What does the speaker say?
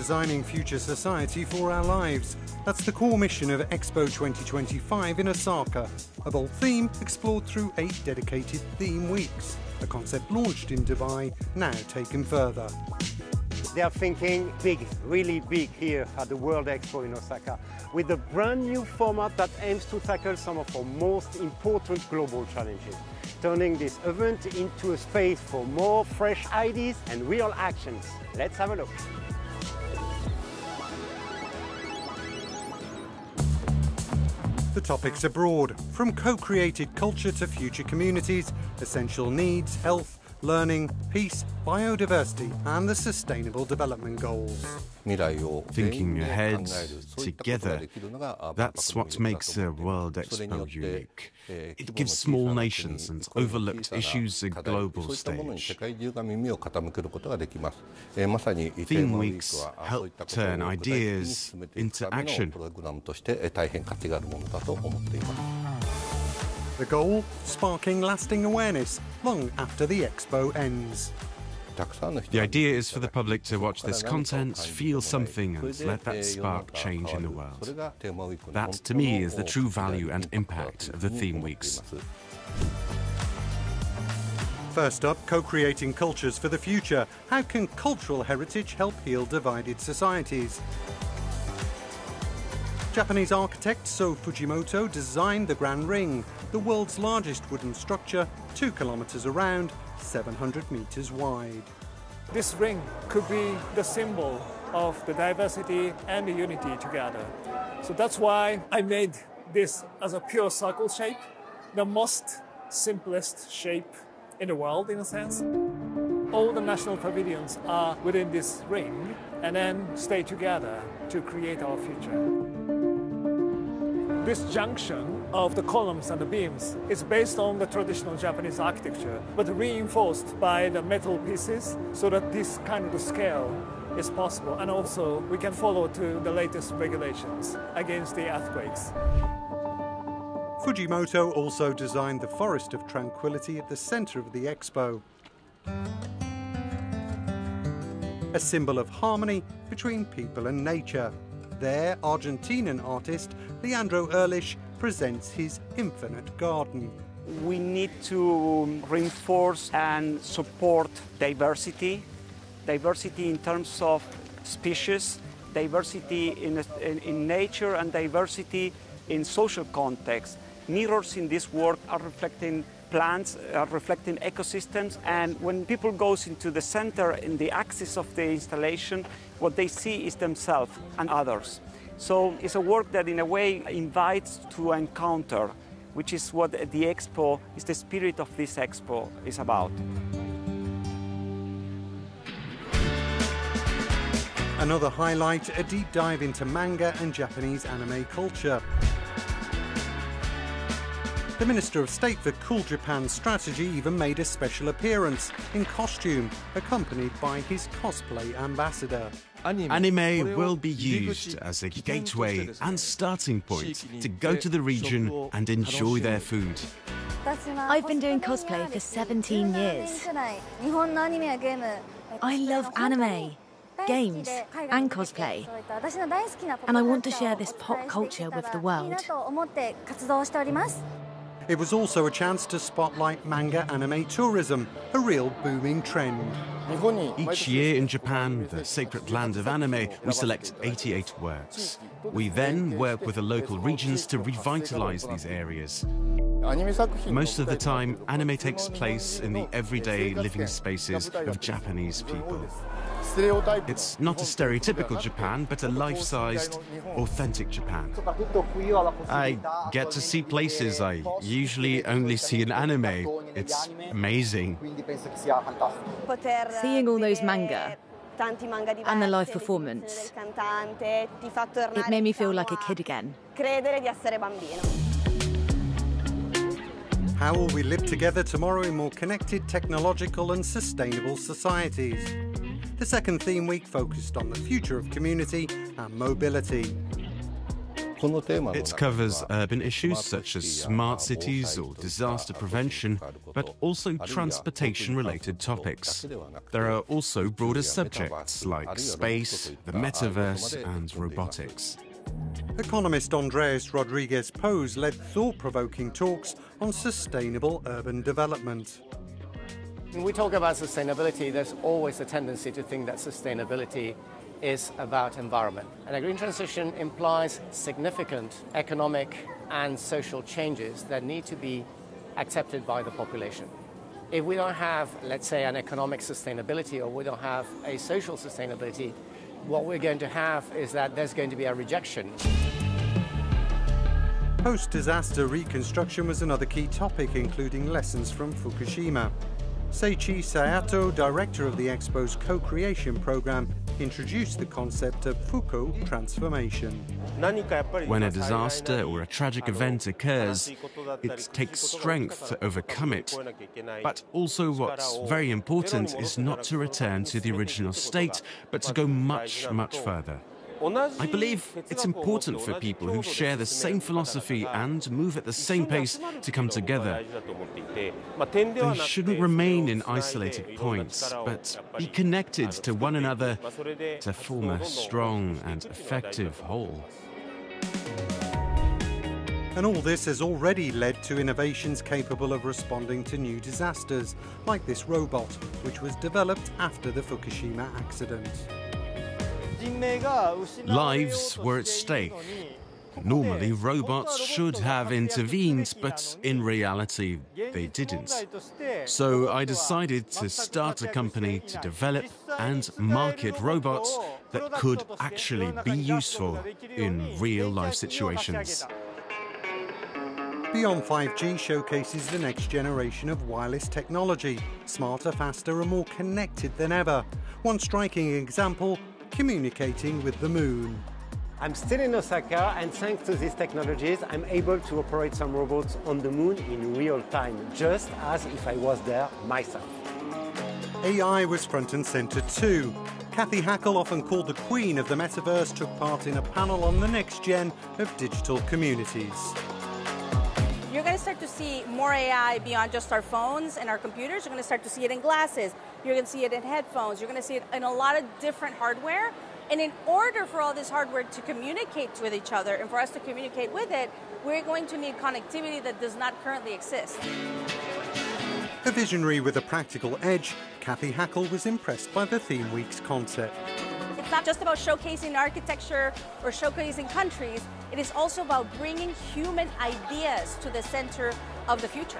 designing future society for our lives. That's the core mission of Expo 2025 in Osaka, a bold theme explored through 8 dedicated theme weeks, a concept launched in Dubai, now taken further. They are thinking big, really big here at the World Expo in Osaka, with a brand new format that aims to tackle some of our most important global challenges, turning this event into a space for more fresh ideas and real actions. Let's have a look. The topics are broad, from co-created culture to future communities, essential needs, health, learning, peace, biodiversity and the Sustainable Development Goals. Thinking ahead, together, that's what makes a World Expo unique. It gives small nations and overlooked issues a global stage. Theme weeks help turn ideas into action. The goal? Sparking lasting awareness long after the Expo ends. The idea is for the public to watch this content, feel something and let that spark change in the world. That, to me, is the true value and impact of the theme weeks. First up, co-creating cultures for the future. How can cultural heritage help heal divided societies? Japanese architect So Fujimoto designed the Grand Ring, the world's largest wooden structure, 2 kilometers around, 700 meters wide. This ring could be the symbol of the diversity and the unity together. So that's why I made this as a pure circle shape, the most simplest shape in the world, in a sense. All the national pavilions are within this ring and then stay together to create our future. This junction of the columns and the beams is based on the traditional Japanese architecture, but reinforced by the metal pieces so that this kind of scale is possible. And also we can follow to the latest regulations against the earthquakes. Fujimoto also designed the Forest of Tranquility at the center of the Expo, a symbol of harmony between people and nature. There, Argentinian artist Leandro Ehrlich presents his infinite garden. We need to reinforce and support diversity in terms of species, diversity in nature and diversity in social context. Mirrors in this work are reflecting plants, are reflecting ecosystems, and when people go into the center, in the axis of the installation, what they see is themselves and others. So it's a work that in a way invites to encounter, which is what the Expo, is the spirit of this Expo is about. Another highlight, a deep dive into manga and Japanese anime culture. The Minister of State for Cool Japan Strategy even made a special appearance in costume, accompanied by his cosplay ambassador. Anime will be used as a gateway and starting point to go to the region and enjoy their food. I've been doing cosplay for 17 years. I love anime, games and cosplay, and I want to share this pop culture with the world. It was also a chance to spotlight manga anime tourism, a real booming trend. Each year in Japan, the sacred land of anime, we select 88 works. We then work with the local regions to revitalize these areas. Most of the time, anime takes place in the everyday living spaces of Japanese people. It's not a stereotypical Japan, but a life-sized, authentic Japan. I get to see places I usually only see in anime. It's amazing. Seeing all those manga and the live performance, it made me feel like a kid again. How will we live together tomorrow in more connected, technological and sustainable societies? The second theme week focused on the future of community and mobility. It covers urban issues such as smart cities or disaster prevention, but also transportation-related topics. There are also broader subjects like space, the metaverse and robotics. Economist Andres Rodriguez Pose led thought-provoking talks on sustainable urban development. When we talk about sustainability, there's always a tendency to think that sustainability is about environment. And a green transition implies significant economic and social changes that need to be accepted by the population. If we don't have, let's say, an economic sustainability, or we don't have a social sustainability, what we're going to have is that there's going to be a rejection. Post-disaster reconstruction was another key topic, including lessons from Fukushima. Seichi Sayato, director of the Expo's co-creation program, introduced the concept of Fuku transformation. When a disaster or a tragic event occurs, it takes strength to overcome it. But also what's very important is not to return to the original state, but to go much, much further. I believe it's important for people who share the same philosophy and move at the same pace to come together. They shouldn't remain in isolated points, but be connected to one another to form a strong and effective whole. And all this has already led to innovations capable of responding to new disasters, like this robot, which was developed after the Fukushima accident. Lives were at stake. Normally, robots should have intervened, but in reality, they didn't. So I decided to start a company to develop and market robots that could actually be useful in real-life situations. Beyond 5G showcases the next generation of wireless technology, smarter, faster and more connected than ever. One striking example, communicating with the moon. I'm still in Osaka, and thanks to these technologies, I'm able to operate some robots on the moon in real time, just as if I was there myself. AI was front and centre too. Kathy Hackle, often called the queen of the metaverse, took part in a panel on the next gen of digital communities. You're going to start to see more AI beyond just our phones and our computers. You're going to start to see it in glasses. You're going to see it in headphones. You're going to see it in a lot of different hardware. And in order for all this hardware to communicate with each other and for us to communicate with it, we're going to need connectivity that does not currently exist. A visionary with a practical edge, Kathy Hackle was impressed by the Theme Week's concept. It's not just about showcasing architecture or showcasing countries. It is also about bringing human ideas to the center of the future.